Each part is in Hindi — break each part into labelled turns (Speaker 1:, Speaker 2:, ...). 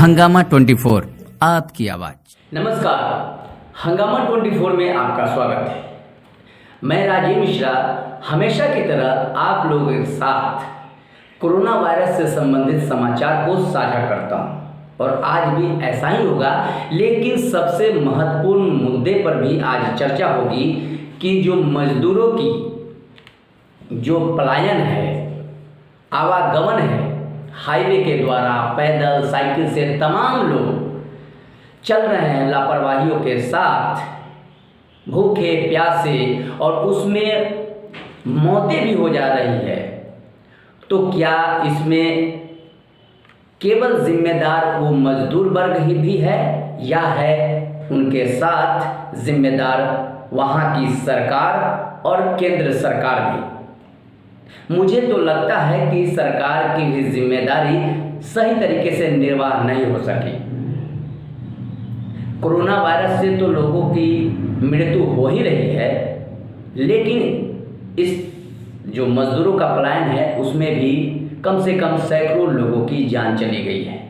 Speaker 1: हंगामा 24 आपकी आवाज।
Speaker 2: नमस्कार, हंगामा 24 में आपका स्वागत है। मैं राजीव मिश्रा हमेशा की तरह आप लोगों के साथ कोरोना वायरस से संबंधित समाचार को साझा करता हूं और आज भी ऐसा ही होगा। लेकिन सबसे महत्वपूर्ण मुद्दे पर भी आज चर्चा होगी कि जो मजदूरों की जो पलायन है, आवागमन है, हाईवे के द्वारा पैदल साइकिल से तमाम लोग चल रहे हैं लापरवाहियों के साथ, भूखे प्यासे, और उसमें मौतें भी हो जा रही है। तो क्या इसमें केवल जिम्मेदार वो मजदूर वर्ग ही भी है या है उनके साथ जिम्मेदार वहाँ की सरकार और केंद्र सरकार भी? मुझे तो लगता है कि सरकार की भी जिम्मेदारी सही तरीके से निर्वाह नहीं हो सकी। कोरोना वायरस से तो लोगों की मृत्यु हो ही रही है, लेकिन इस जो मजदूरों का पलायन है उसमें भी कम से कम सैकड़ों लोगों की जान चली गई है।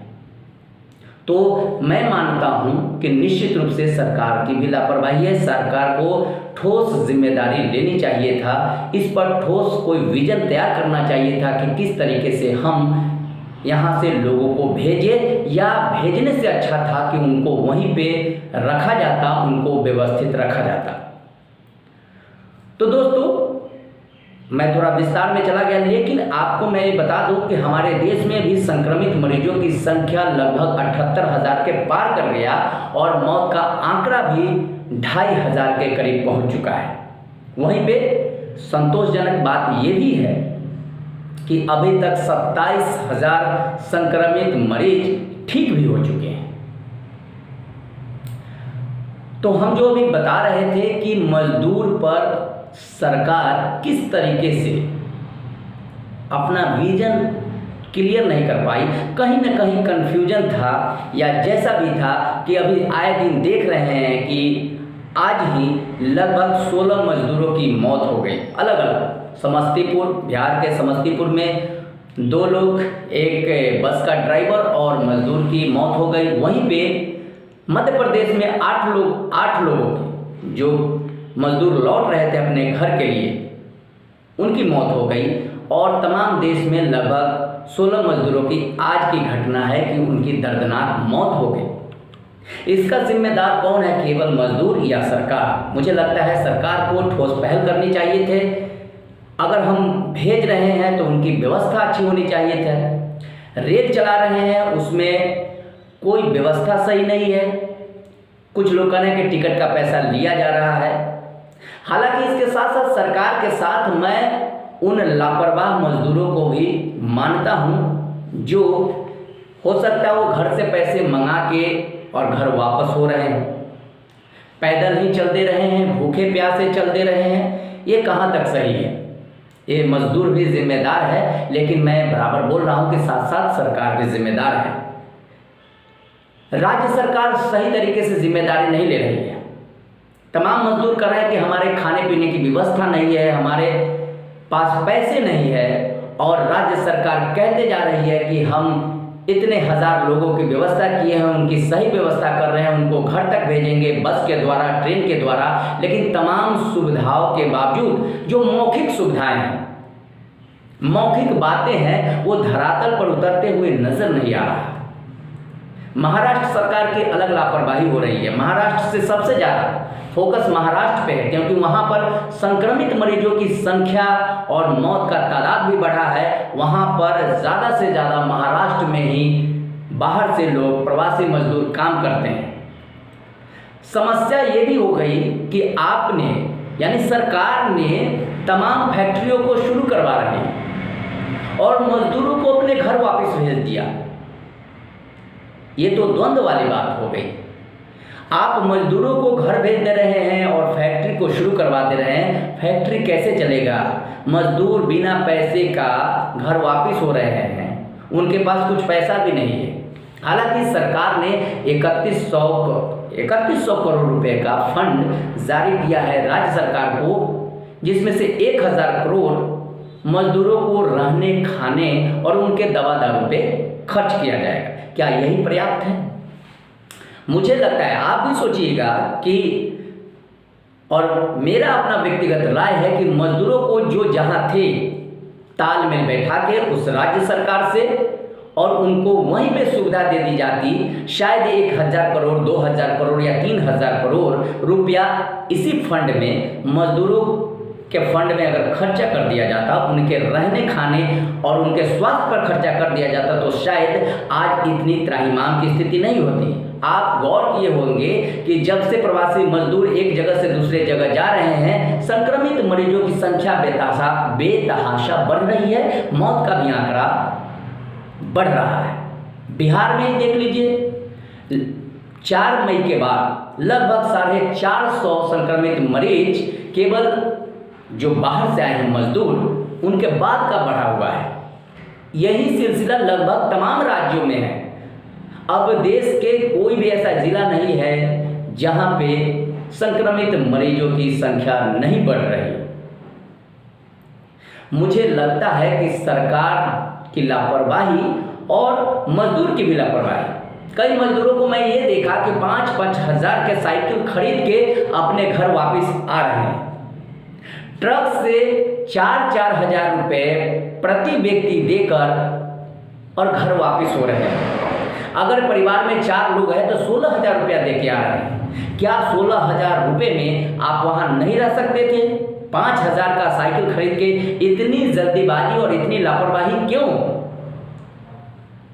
Speaker 2: तो मैं मानता हूं कि निश्चित रूप से सरकार की भी लापरवाही है। सरकार को ठोस जिम्मेदारी लेनी चाहिए था, इस पर ठोस कोई विजन तैयार करना चाहिए था कि किस तरीके से हम यहाँ से लोगों को भेजें, या भेजने से अच्छा था कि उनको वहीं पे रखा जाता, उनको व्यवस्थित रखा जाता। तो दोस्तों, मैं थोड़ा विस्तार में चला गया, लेकिन आपको मैं ये बता दूं कि हमारे देश में भी संक्रमित मरीजों की संख्या लगभग 78,000 के पार कर गया और मौत का आंकड़ा भी 2,500 के करीब पहुंच चुका है। वहीं पे संतोषजनक बात ये भी है कि अभी तक 27,000 संक्रमित मरीज ठीक भी हो चुके हैं। तो हम जो अभी बता रहे थे कि मजदूर पर सरकार किस तरीके से अपना विजन क्लियर नहीं कर पाई, कहीं ना कहीं कंफ्यूजन था, या जैसा भी था कि अभी आए दिन देख रहे हैं कि आज ही लगभग 16 मजदूरों की मौत हो गई अलग अलग। समस्तीपुर, बिहार के समस्तीपुर में 2 लोग, एक बस का ड्राइवर और मजदूर की मौत हो गई। वहीं पे मध्य प्रदेश में 8 लोगों की, जो मजदूर लौट रहे थे अपने घर के लिए, उनकी मौत हो गई। और तमाम देश में लगभग 16 मजदूरों की आज की घटना है कि उनकी दर्दनाक मौत हो गई। इसका जिम्मेदार कौन है, केवल मजदूर या सरकार? मुझे लगता है सरकार को ठोस पहल करनी चाहिए थे। अगर हम भेज रहे हैं तो उनकी व्यवस्था अच्छी होनी चाहिए थी। रेल चला रहे हैं, उसमें कोई व्यवस्था सही नहीं है। कुछ लोग कह रहे हैं कि टिकट का पैसा लिया जा रहा है। हालांकि इसके साथ साथ सरकार के साथ मैं उन लापरवाह मजदूरों को भी मानता हूं जो हो सकता है वो घर से पैसे मंगा के और घर वापस हो रहे हैं, पैदल ही चल दे रहे हैं, भूखे प्यासे चल दे रहे हैं। ये कहाँ तक सही है? ये मजदूर भी जिम्मेदार है, लेकिन मैं बराबर बोल रहा हूं कि साथ साथ सरकार भी जिम्मेदार है। राज्य सरकार सही तरीके से जिम्मेदारी नहीं ले रही है। तमाम मजदूर कह रहे हैं कि हमारे खाने पीने की व्यवस्था नहीं है, हमारे पास पैसे नहीं है, और राज्य सरकार कहते जा रही है कि हम इतने हजार लोगों की व्यवस्था किए हैं, उनकी सही व्यवस्था कर रहे हैं, उनको घर तक भेजेंगे बस के द्वारा, ट्रेन के द्वारा। लेकिन तमाम सुविधाओं के बावजूद जो मौखिक सुविधाएं हैं, मौखिक बातें हैं, वो धरातल पर उतरते हुए नजर नहीं आ रहा। महाराष्ट्र सरकार की अलग लापरवाही हो रही है। महाराष्ट्र से सबसे ज़्यादा फोकस महाराष्ट्र पे है, क्योंकि वहाँ पर संक्रमित मरीजों की संख्या और मौत का तादाद भी बढ़ा है। वहाँ पर ज़्यादा से ज़्यादा महाराष्ट्र में ही बाहर से लोग, प्रवासी मजदूर काम करते हैं। समस्या ये भी हो गई कि आपने, यानी सरकार ने तमाम फैक्ट्रियों को शुरू करवा रही और मजदूरों को अपने घर वापस भेज दिया। ये तो द्वंद्व वाली बात हो गई। आप मजदूरों को घर भेज दे रहे हैं और फैक्ट्री को शुरू करवा दे रहे हैं। फैक्ट्री कैसे चलेगा? मजदूर बिना पैसे का घर वापस हो रहे हैं, उनके पास कुछ पैसा भी नहीं है। हालांकि सरकार ने 3100 करोड़ रुपए का फंड जारी किया है राज्य सरकार को, जिसमें से 1,000 करोड़ मजदूरों को रहने, खाने और उनके दवा दारू पे खर्च किया जाएगा। क्या यही पर्याप्त है? मुझे लगता है, आप भी सोचिएगा कि, और मेरा अपना व्यक्तिगत राय है कि मजदूरों को जो जहाँ थे तालमेल बैठा के उस राज्य सरकार से और उनको वहीं पे सुविधा दे दी जाती, शायद 1000 करोड़, 2000 करोड़ या 3000 करोड़ रुपया इसी फंड में, मजदूरों के फंड में अगर खर्चा कर दिया जाता, उनके रहने खाने और उनके स्वास्थ्य पर खर्चा कर दिया जाता, तो शायद आज इतनी त्राहिमाम की स्थिति नहीं होती। आप गौर किए होंगे कि जब से प्रवासी मजदूर एक जगह से दूसरे जगह जा रहे हैं, संक्रमित मरीजों की संख्या बेतहाशा बढ़ रही है, मौत का भी आंकड़ा बढ़ रहा है। बिहार में ही देख लीजिए, 4 मई के बाद लगभग 450 संक्रमित मरीज केवल जो बाहर से आए हैं मजदूर, उनके बाद का बढ़ा हुआ है। यही सिलसिला लगभग तमाम राज्यों में है। अब देश के कोई भी ऐसा जिला नहीं है जहां पे संक्रमित मरीजों की संख्या नहीं बढ़ रही। मुझे लगता है कि सरकार की लापरवाही और मजदूर की भी लापरवाही। कई मजदूरों को मैं ये देखा कि 5-5 हज़ार के साइकिल खरीद के अपने घर वापस आ रहे हैं। ट्रक से 4-4 हज़ार रुपये प्रति व्यक्ति देकर और घर वापस हो रहे हैं। अगर परिवार में 4 लोग हैं तो 16,000 रुपया दे के आ रहे हैं। क्या 16,000 रुपये में आप वहाँ नहीं रह सकते थे? 5,000 का साइकिल खरीद के इतनी जल्दीबाजी और इतनी लापरवाही क्यों?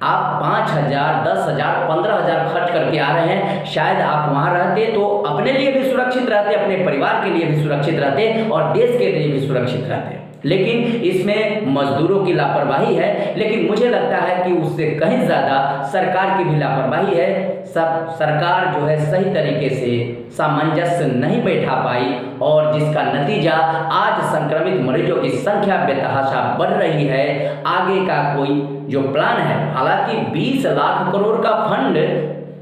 Speaker 2: आप 5,000, 10,000, 15,000 खर्च करके आ रहे हैं। शायद आप वहाँ रहते तो अपने लिए भी सुरक्षित रहते, अपने परिवार के लिए भी सुरक्षित रहते और देश के लिए भी सुरक्षित रहते। लेकिन इसमें मजदूरों की लापरवाही है। लेकिन मुझे लगता है कि उससे कहीं ज़्यादा सरकार की भी लापरवाही है। सरकार जो है सही तरीके से सामंजस्य नहीं बैठा पाई और जिसका नतीजा आज संक्रमित मरीजों की संख्या बेतहाशा बढ़ रही है। आगे का कोई जो प्लान है, हालांकि 20 लाख करोड़ का फंड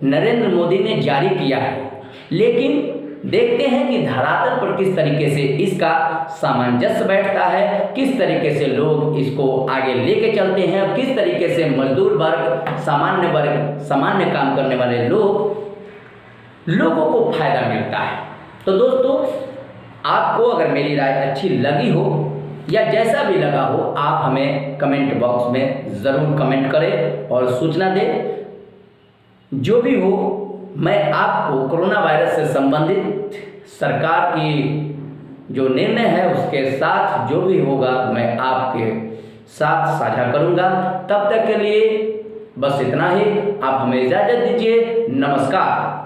Speaker 2: नरेंद्र मोदी ने जारी किया है, लेकिन देखते हैं कि धरातल पर किस तरीके से इसका सामंजस्य बैठता है, किस तरीके से लोग इसको आगे लेके चलते हैं और किस तरीके से मजदूर वर्ग, सामान्य काम करने वाले लोगों को फायदा मिलता है। तो दोस्तों, आपको अगर मेरी राय अच्छी लगी हो या जैसा भी लगा हो, आप हमें कमेंट बॉक्स में ज़रूर कमेंट करें और सूचना दें। जो भी हो, मैं आपको कोरोना वायरस से संबंधित सरकार की जो निर्णय है उसके साथ जो भी होगा मैं आपके साथ साझा करूंगा। तब तक के लिए बस इतना ही। आप हमें इजाज़त दीजिए। नमस्कार।